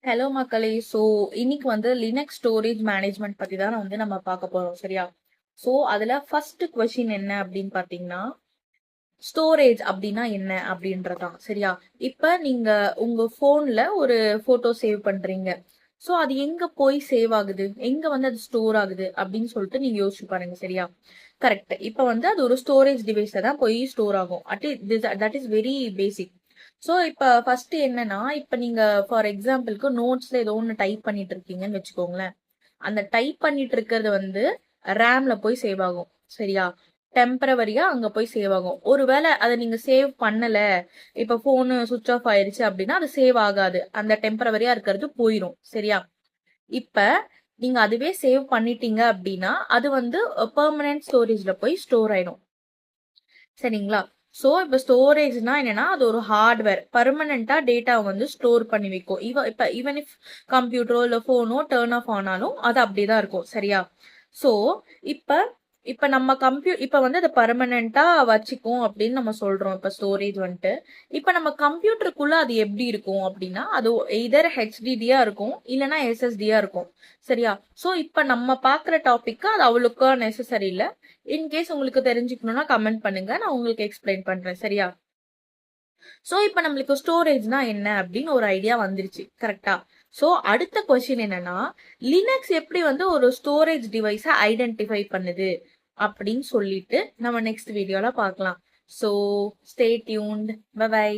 Hello மக்களே. So இன்னைக்கு வந்து லினக்ஸ் ஸ்டோரேஜ் மேனேஜ்மெண்ட் பத்தி தான் நம்ம பார்க்க போறோம். சரியா? ஸோ அதுல ஃபர்ஸ்ட் கொஸ்டின் என்ன அப்படின்னு பாத்தீங்கன்னா, ஸ்டோரேஜ் அப்படின்னா என்ன அப்படின்றதான். சரியா? இப்ப நீங்க உங்க போன்ல ஒரு போட்டோ சேவ் பண்றீங்க. ஸோ அது எங்க போய் சேவ் ஆகுது, எங்க வந்து அது ஸ்டோர் ஆகுது அப்படின்னு சொல்லிட்டு நீங்க யோசிச்சு பாருங்க. சரியா? கரெக்ட். இப்ப வந்து அது ஒரு ஸ்டோரேஜ் டிவைஸ்ல தான் போய் ஸ்டோர் ஆகும். That is very basic. So இப்ப ஃபர்ஸ்ட் என்னன்னா, இப்ப நீங்க ஃபார் எக்ஸாம்பிளுக்கு நோட்ஸ்ல ஏதோ ஒன்று டைப் பண்ணிட்டு இருக்கீங்கன்னு வச்சுக்கோங்களேன். அந்த டைப் பண்ணிட்டு இருக்கிறது வந்து ரேம்ல போய் சேவ் ஆகும். சரியா? டெம்பரவரியா அங்க போய் சேவ் ஆகும். ஒருவேளை அதை நீங்க சேவ் பண்ணல, இப்ப போனு சுவிச் ஆஃப் ஆயிருச்சு அப்படின்னா அது சேவ் ஆகாது. அந்த டெம்பரவரியா இருக்கிறது போயிரும். சரியா? இப்ப நீங்க அதுவே சேவ் பண்ணிட்டீங்க அப்படின்னா அது வந்து பெர்மனன்ட் ஸ்டோரேஜ்ல போய் ஸ்டோர் ஆயிடும். சரிங்களா? ஸோ இப்போ ஸ்டோரேஜ்னா என்னன்னா, அது ஒரு ஹார்ட்வேர் பர்மனண்டா டேட்டா வந்து ஸ்டோர் பண்ணி வைக்கும். ஈவன் இஃப் கம்ப்யூட்டரோ இல்லை ஃபோனோ டேர்ன் ஆஃப் ஆனாலும் அது அப்படிதான் இருக்கும். சரியா? ஸோ இப்ப இப்ப நம்ம இப்ப வந்து அதை பர்மனண்டா வச்சுக்கும் அப்படின்னு நம்ம சொல்றோம். இப்ப ஸ்டோரேஜ் வந்துட்டு இப்ப நம்ம கம்ப்யூட்டருக்குள்ள அது எப்படி இருக்கும் அப்படின்னா, அது எதர் ஹெச்டிடியா இருக்கும் இல்லைன்னா எஸ்எஸ்டியா இருக்கும். சரியா? ஸோ இப்ப நம்ம பாக்குற டாபிக் அது அவ்வளோக்கா நெசசரி இல்லை. இன்கேஸ் உங்களுக்கு தெரிஞ்சுக்கணும்னா கமெண்ட் பண்ணுங்க, நான் உங்களுக்கு எக்ஸ்பிளைன் பண்றேன். சரியா? சோ இப்ப நம்மளுக்கு ஸ்டோரேஜ்னா என்ன அப்படின்னு ஒரு ஐடியா வந்துருச்சு. கரெக்டா? சோ அடுத்த கொஸ்டின் என்னன்னா, லினக்ஸ் எப்படி வந்து ஒரு ஸ்டோரேஜ் டிவைஸ ஐடென்டிஃபை பண்ணுது அப்படின்னு சொல்லிட்டு நம்ம நெக்ஸ்ட் வீடியோல பார்க்கலாம். So stay tuned. Bye by.